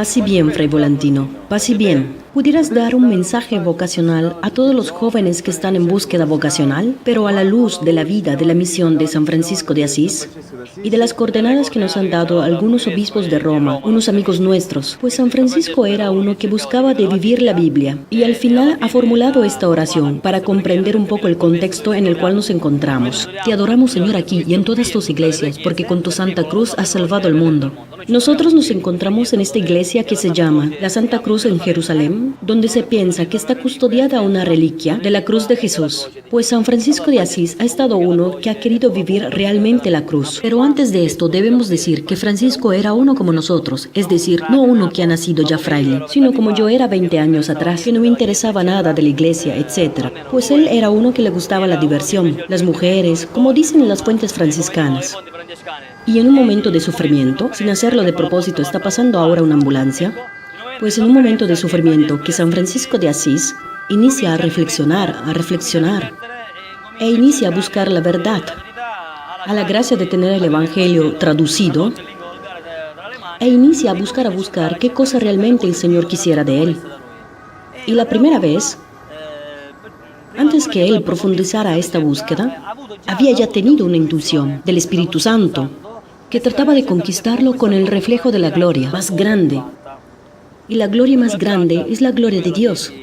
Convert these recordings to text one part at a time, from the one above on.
Paz y bien, Fray Volantino, paz y bien. ¿Pudieras dar un mensaje vocacional a todos los jóvenes que están en búsqueda vocacional, pero a la luz de la vida de la misión de San Francisco de Asís y de las coordenadas que nos han dado algunos obispos de Roma, unos amigos nuestros? Pues San Francisco era uno que buscaba de vivir la Biblia y al final ha formulado esta oración para comprender un poco el contexto en el cual nos encontramos. Te adoramos, Señor, aquí y en todas tus iglesias, porque con tu Santa Cruz has salvado el mundo. Nosotros nos encontramos en esta iglesia que se llama la Santa Cruz en Jerusalén, donde se piensa que está custodiada una reliquia de la cruz de Jesús, pues San Francisco de Asís ha estado uno que ha querido vivir realmente la cruz. Pero antes de esto debemos decir que Francisco era uno como nosotros, es decir, no uno que ha nacido ya fraile, sino como yo era 20 años atrás, que no me interesaba nada de la iglesia, etc. Pues él era uno que le gustaba la diversión, las mujeres, como dicen en las fuentes franciscanas. Y en un momento de sufrimiento, sin hacerlo de propósito, está pasando ahora una ambulancia, pues en un momento de sufrimiento que San Francisco de Asís inicia a reflexionar, e inicia a buscar la verdad, a la gracia de tener el Evangelio traducido, e inicia a buscar qué cosa realmente el Señor quisiera de él. Y la primera vez, antes que él profundizara esta búsqueda, había ya tenido una intuición del Espíritu Santo, que trataba de conquistarlo con el reflejo de la gloria más grande. Y la gloria más grande es la gloria de Dios.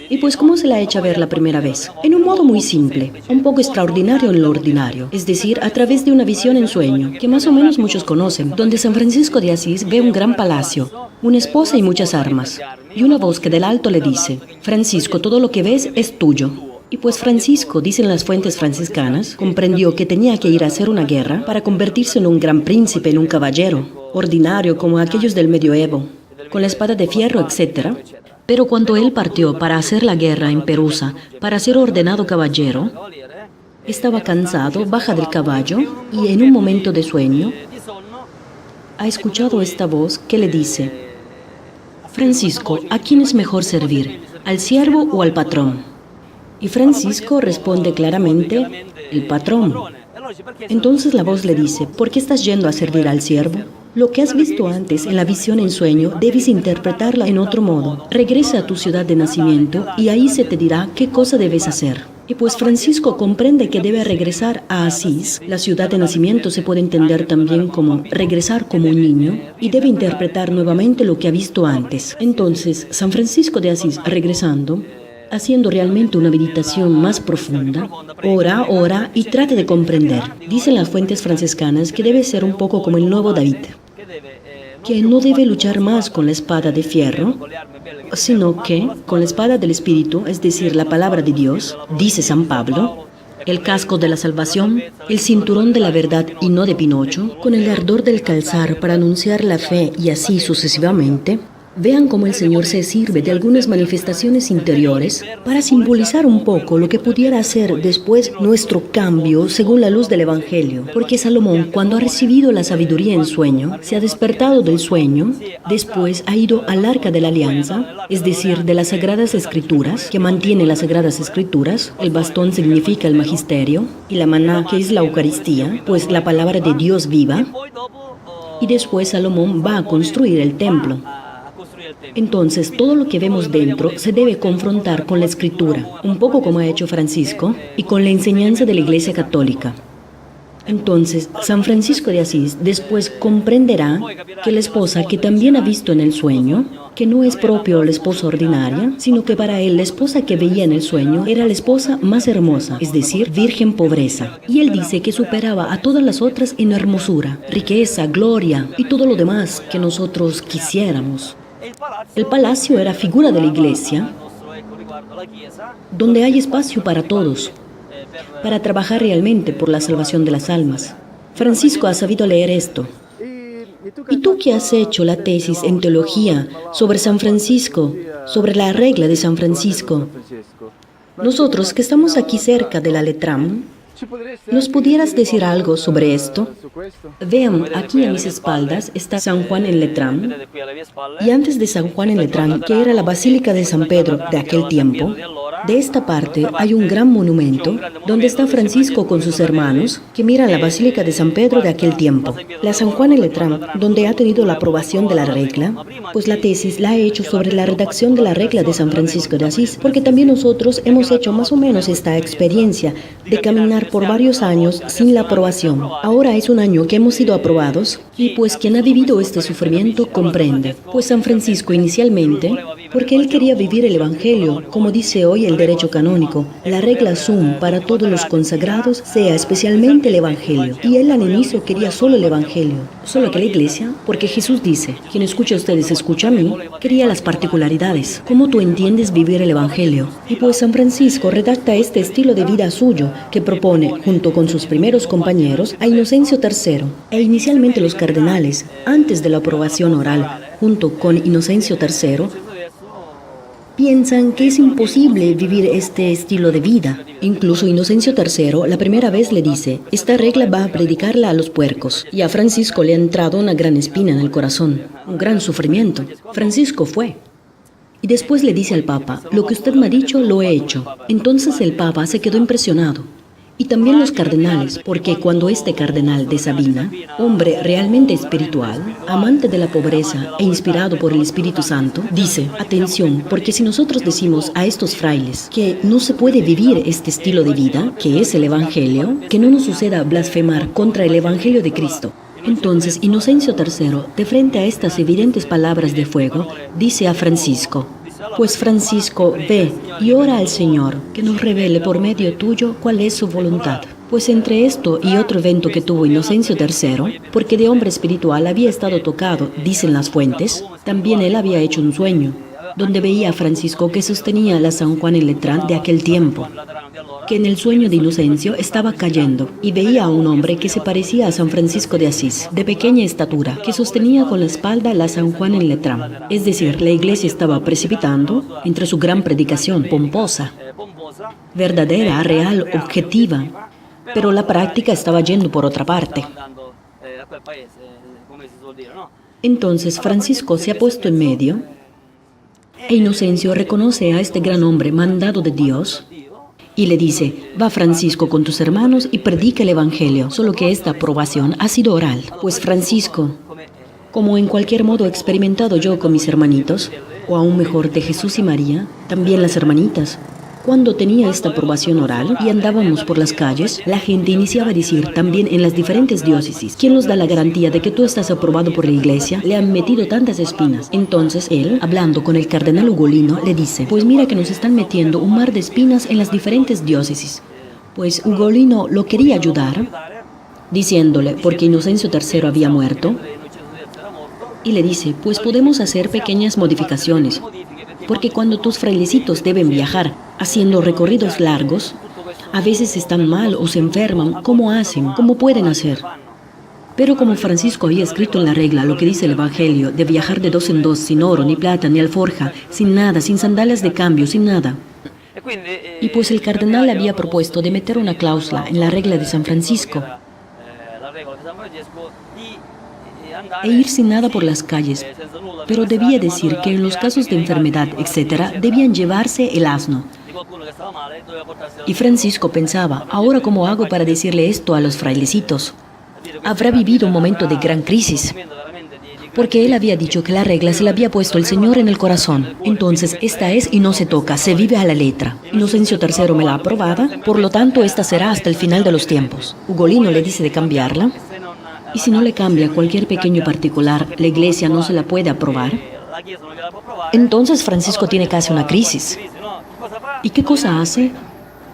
Y pues, ¿cómo se la echa ver la primera vez? En un modo muy simple, un poco extraordinario en lo ordinario, es decir, a través de una visión en sueño, que más o menos muchos conocen, donde San Francisco de Asís ve un gran palacio, una esposa y muchas armas, y una voz que del alto le dice: Francisco, todo lo que ves es tuyo. Y pues Francisco, dicen las fuentes franciscanas, comprendió que tenía que ir a hacer una guerra para convertirse en un gran príncipe, en un caballero, ordinario como aquellos del medioevo, con la espada de fierro, etc. Pero cuando él partió para hacer la guerra en Perusa, para ser ordenado caballero, estaba cansado, baja del caballo y en un momento de sueño ha escuchado esta voz que le dice: Francisco, ¿a quién es mejor servir? ¿Al siervo o al patrón? Y Francisco responde claramente: el patrón. Entonces la voz le dice: ¿por qué estás yendo a servir al siervo? Lo que has visto antes en la visión en sueño, debes interpretarla en otro modo. Regresa a tu ciudad de nacimiento y ahí se te dirá qué cosa debes hacer. Y pues Francisco comprende que debe regresar a Asís. La ciudad de nacimiento se puede entender también como regresar como un niño y debe interpretar nuevamente lo que ha visto antes. Entonces, San Francisco de Asís, regresando, haciendo realmente una meditación más profunda, ora y trata de comprender. Dicen las fuentes franciscanas que debe ser un poco como el nuevo David, que no debe luchar más con la espada de fierro, sino que con la espada del Espíritu, es decir, la palabra de Dios, dice San Pablo, el casco de la salvación, el cinturón de la verdad y no de Pinocho, con el ardor del calzar para anunciar la fe y así sucesivamente. Vean cómo el Señor se sirve de algunas manifestaciones interiores para simbolizar un poco lo que pudiera ser después nuestro cambio según la luz del Evangelio. Porque Salomón, cuando ha recibido la sabiduría en sueño, se ha despertado del sueño, después ha ido al arca de la alianza, es decir, de las Sagradas Escrituras, que mantiene las Sagradas Escrituras. El bastón significa el magisterio, y la maná, que es la Eucaristía, pues la palabra de Dios viva. Y después Salomón va a construir el templo. Entonces, todo lo que vemos dentro se debe confrontar con la Escritura, un poco como ha hecho Francisco, y con la enseñanza de la Iglesia Católica. Entonces, San Francisco de Asís después comprenderá que la esposa que también ha visto en el sueño, que no es propio la esposa ordinaria, sino que para él la esposa que veía en el sueño era la esposa más hermosa, es decir, virgen pobreza. Y él dice que superaba a todas las otras en hermosura, riqueza, gloria y todo lo demás que nosotros quisiéramos. El palacio era figura de la iglesia, donde hay espacio para todos, para trabajar realmente por la salvación de las almas. Francisco ha sabido leer esto. ¿Y tú que has hecho la tesis en teología sobre San Francisco, sobre la regla de San Francisco? Nosotros que estamos aquí cerca de la Letram, ¿nos pudieras decir algo sobre esto? Vean, aquí a mis espaldas está San Juan en Letrán, y antes de San Juan en Letrán, que era la Basílica de San Pedro de aquel tiempo, De esta parte hay un gran monumento donde está Francisco con sus hermanos que miran la Basílica de San Pedro de aquel tiempo. La San Juan en Letrán, donde ha tenido la aprobación de la regla, pues la tesis la he hecho sobre la redacción de la regla de San Francisco de Asís, porque también nosotros hemos hecho más o menos esta experiencia de caminar por varios años sin la aprobación. Ahora es un año que hemos sido aprobados y pues quien ha vivido este sufrimiento comprende. Pues San Francisco inicialmente, porque él quería vivir el Evangelio, como dice hoy el derecho canónico, la regla sum para todos los consagrados sea especialmente el Evangelio. Y él al inicio quería solo el Evangelio, solo que la Iglesia, porque Jesús dice, quien escucha a ustedes escucha a mí, quería las particularidades. ¿Cómo tú entiendes vivir el Evangelio? Y pues San Francisco redacta este estilo de vida suyo, que propone, junto con sus primeros compañeros, a Inocencio III, e inicialmente los cardenales, antes de la aprobación oral, junto con Inocencio III, piensan que es imposible vivir este estilo de vida. Incluso Inocencio III la primera vez le dice, esta regla va a predicarla a los puercos. Y a Francisco le ha entrado una gran espina en el corazón, un gran sufrimiento. Francisco fue. Y después le dice al Papa, lo que usted me ha dicho lo he hecho. Entonces el Papa se quedó impresionado. Y también los cardenales, porque cuando este cardenal de Sabina, hombre realmente espiritual, amante de la pobreza e inspirado por el Espíritu Santo, dice, atención, porque si nosotros decimos a estos frailes que no se puede vivir este estilo de vida, que es el Evangelio, que no nos suceda blasfemar contra el Evangelio de Cristo. Entonces Inocencio III, de frente a estas evidentes palabras de fuego, dice a Francisco, pues Francisco, ve y ora al Señor, que nos revele por medio tuyo cuál es su voluntad. Pues entre esto y otro evento que tuvo Inocencio III, porque de hombre espiritual había estado tocado, dicen las fuentes, también él había hecho un sueño, donde veía a Francisco que sostenía la San Juan en Letrán de aquel tiempo, que en el sueño de Inocencio estaba cayendo y veía a un hombre que se parecía a San Francisco de Asís, de pequeña estatura, que sostenía con la espalda la San Juan en Letrán. Es decir, la iglesia estaba precipitando entre su gran predicación pomposa, verdadera, real, objetiva, pero la práctica estaba yendo por otra parte. Entonces Francisco se ha puesto en medio e Inocencio reconoce a este gran hombre mandado de Dios y le dice, va Francisco con tus hermanos y predica el Evangelio, solo que esta aprobación ha sido oral. Pues Francisco, como en cualquier modo he experimentado yo con mis hermanitos, o aún mejor de Jesús y María, también las hermanitas, cuando tenía esta aprobación oral y andábamos por las calles, la gente iniciaba a decir también en las diferentes diócesis, ¿quién nos da la garantía de que tú estás aprobado por la iglesia? Le han metido tantas espinas. Entonces él, hablando con el cardenal Ugolino, le dice, pues mira que nos están metiendo un mar de espinas en las diferentes diócesis. Pues Ugolino lo quería ayudar, diciéndole, porque Inocencio III había muerto, y le dice, pues podemos hacer pequeñas modificaciones, porque cuando tus frailecitos deben viajar haciendo recorridos largos, a veces están mal o se enferman, ¿cómo hacen? ¿Cómo pueden hacer? Pero como Francisco había escrito en la regla lo que dice el Evangelio, de viajar de dos en dos, sin oro, ni plata, ni alforja, sin nada, sin sandalias de cambio, sin nada. Y pues el cardenal había propuesto de meter una cláusula en la regla de San Francisco e ir sin nada por las calles, pero debía decir que en los casos de enfermedad, etc., debían llevarse el asno. Y Francisco pensaba, ¿ahora cómo hago para decirle esto a los frailecitos? Habrá vivido un momento de gran crisis, porque él había dicho que la regla se la había puesto el Señor en el corazón. Entonces, esta es y no se toca, se vive a la letra. Inocencio III me la ha aprobada, por lo tanto, esta será hasta el final de los tiempos. Ugolino le dice de cambiarla, y si no le cambia cualquier pequeño particular, la iglesia no se la puede aprobar. Entonces Francisco tiene casi una crisis. ¿Y qué cosa hace?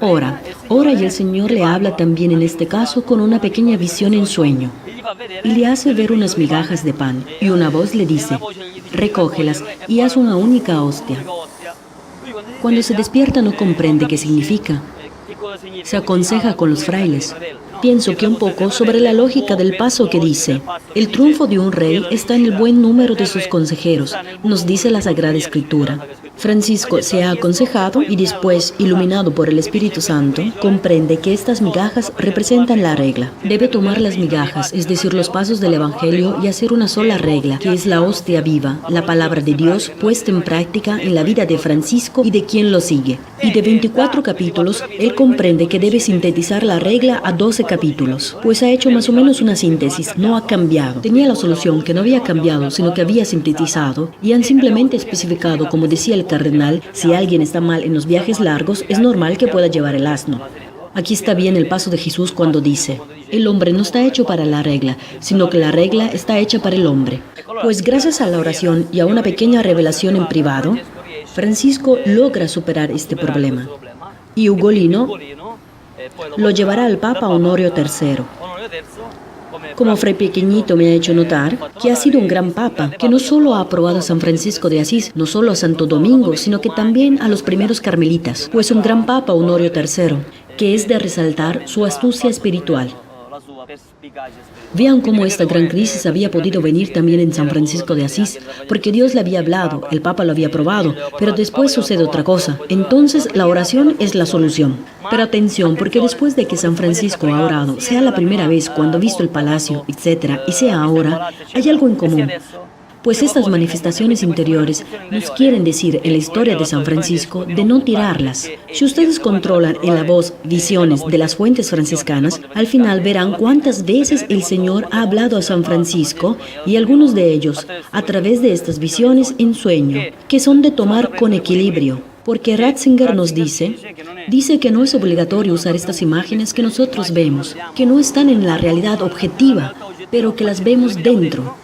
Ora y el Señor le habla también en este caso con una pequeña visión en sueño. Y le hace ver unas migajas de pan, y una voz le dice, recógelas y haz una única hostia. Cuando se despierta no comprende qué significa. Se aconseja con los frailes. Pienso que un poco sobre la lógica del paso que dice, el triunfo de un rey está en el buen número de sus consejeros, nos dice la Sagrada Escritura. Francisco se ha aconsejado y después, iluminado por el Espíritu Santo, comprende que estas migajas representan la regla. Debe tomar las migajas, es decir, los pasos del Evangelio, y hacer una sola regla, que es la hostia viva, la palabra de Dios puesta en práctica en la vida de Francisco y de quien lo sigue. Y de 24 capítulos, él comprende que debe sintetizar la regla a 12 capítulos, pues ha hecho más o menos una síntesis, no ha cambiado. Tenía la solución que no había cambiado, sino que había sintetizado, y han simplemente especificado, como decía el cardenal, si alguien está mal en los viajes largos, es normal que pueda llevar el asno. Aquí está bien el paso de Jesús cuando dice: el hombre no está hecho para la regla, sino que la regla está hecha para el hombre. Pues gracias a la oración y a una pequeña revelación en privado, Francisco logra superar este problema. Y Ugolino lo llevará al Papa Honorio III. Como Fray Pequeñito me ha hecho notar, que ha sido un gran papa, que no solo ha aprobado a San Francisco de Asís, no solo a Santo Domingo, sino que también a los primeros carmelitas, pues un gran papa Honorio III, que es de resaltar su astucia espiritual. Vean cómo esta gran crisis había podido venir también en San Francisco de Asís, porque Dios le había hablado, el Papa lo había aprobado, pero después sucede otra cosa. Entonces la oración es la solución. Pero atención, porque después de que San Francisco ha orado, sea la primera vez cuando ha visto el palacio, etc., y sea ahora, hay algo en común. Pues estas manifestaciones interiores nos quieren decir en la historia de San Francisco de no tirarlas. Si ustedes controlan en la voz visiones de las fuentes franciscanas, al final verán cuántas veces el Señor ha hablado a San Francisco y algunos de ellos a través de estas visiones en sueño, que son de tomar con equilibrio. Porque Ratzinger nos dice que no es obligatorio usar estas imágenes que nosotros vemos, que no están en la realidad objetiva, pero que las vemos dentro.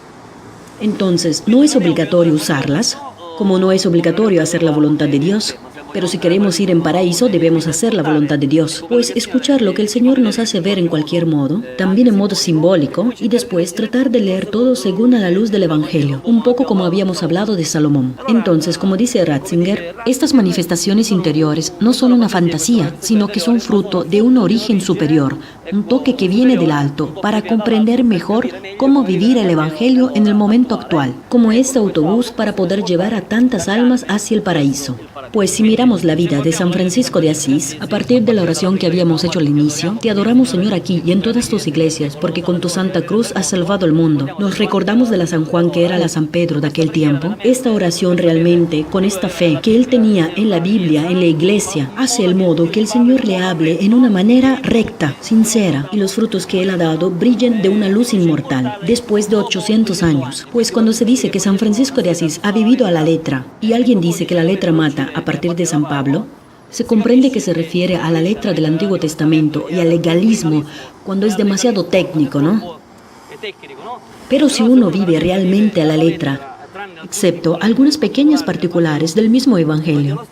Entonces, ¿no es obligatorio usarlas? Como no es obligatorio hacer la voluntad de Dios. Pero si queremos ir en paraíso, debemos hacer la voluntad de Dios. Pues escuchar lo que el Señor nos hace ver en cualquier modo, también en modo simbólico, y después tratar de leer todo según a la luz del Evangelio, un poco como habíamos hablado de Salomón. Entonces, como dice Ratzinger, estas manifestaciones interiores no son una fantasía, sino que son fruto de un origen superior, un toque que viene del alto, para comprender mejor cómo vivir el Evangelio en el momento actual, como este autobús para poder llevar a tantas almas hacia el paraíso. Pues si miramos la vida de San Francisco de Asís, a partir de la oración que habíamos hecho al inicio, te adoramos, Señor, aquí y en todas tus iglesias, porque con tu Santa Cruz has salvado al mundo. Nos recordamos de la San Juan que era la San Pedro de aquel tiempo. Esta oración realmente, con esta fe que él tenía en la Biblia, en la iglesia, hace el modo que el Señor le hable en una manera recta, sincera, y los frutos que él ha dado brillen de una luz inmortal, después de 800 años. Pues cuando se dice que San Francisco de Asís ha vivido a la letra, y alguien dice que la letra mata a partir de San Pablo, se comprende que se refiere a la letra del Antiguo Testamento y al legalismo cuando es demasiado técnico, ¿no? Pero si uno vive realmente a la letra, excepto algunas pequeñas particulares del mismo Evangelio,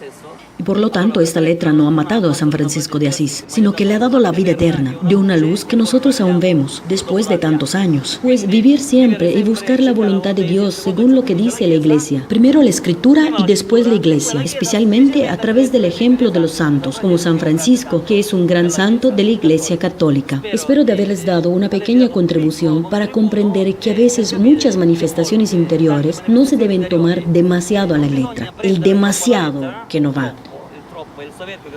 y por lo tanto esta letra no ha matado a San Francisco de Asís, sino que le ha dado la vida eterna, de una luz que nosotros aún vemos, después de tantos años. Pues vivir siempre y buscar la voluntad de Dios según lo que dice la Iglesia. Primero la Escritura y después la Iglesia, especialmente a través del ejemplo de los santos, como San Francisco, que es un gran santo de la Iglesia Católica. Espero de haberles dado una pequeña contribución para comprender que a veces muchas manifestaciones interiores no se deben tomar demasiado a la letra, el demasiado que no va.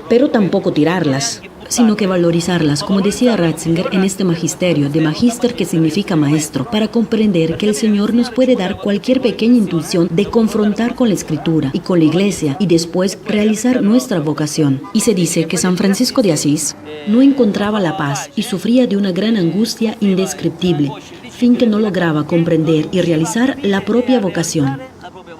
Pero tampoco tirarlas, sino que valorizarlas, como decía Ratzinger en este magisterio, de magister que significa maestro, para comprender que el Señor nos puede dar cualquier pequeña intuición de confrontar con la Escritura y con la Iglesia y después realizar nuestra vocación. Y se dice que San Francisco de Asís no encontraba la paz y sufría de una gran angustia indescriptible, fin que no lograba comprender y realizar la propia vocación.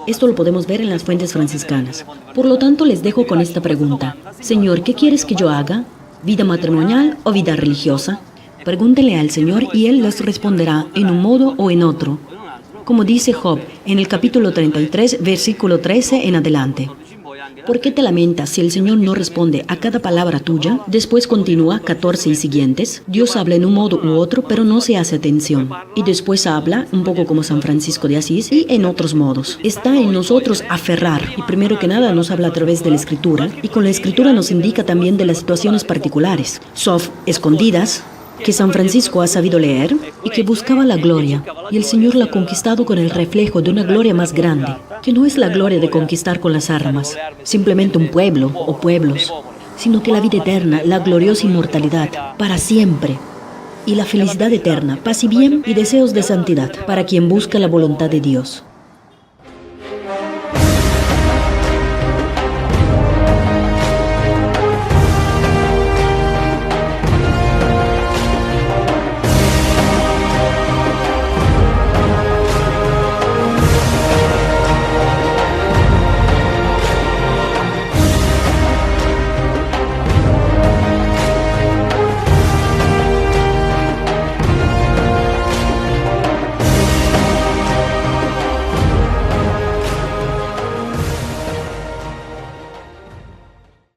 Esto lo podemos ver en las fuentes franciscanas. Por lo tanto, les dejo con esta pregunta. Señor, ¿qué quieres que yo haga? ¿Vida matrimonial o vida religiosa? Pregúntenle al Señor y Él les responderá en un modo o en otro. Como dice Job en el capítulo 33, versículo 13 en adelante. ¿Por qué te lamentas si el Señor no responde a cada palabra tuya? Después continúa 14 y siguientes. Dios habla en un modo u otro, pero no se hace atención. Y después habla, un poco como San Francisco de Asís, y en otros modos. Está en nosotros aferrar. Y primero que nada nos habla a través de la Escritura. Y con la Escritura nos indica también de las situaciones particulares. Escondidas, que San Francisco ha sabido leer y que buscaba la gloria, y el Señor la ha conquistado con el reflejo de una gloria más grande. que no es la gloria de conquistar con las armas, simplemente un pueblo o pueblos, sino que la vida eterna, la gloriosa inmortalidad, para siempre, y la felicidad eterna, paz y bien y deseos de santidad para quien busca la voluntad de Dios.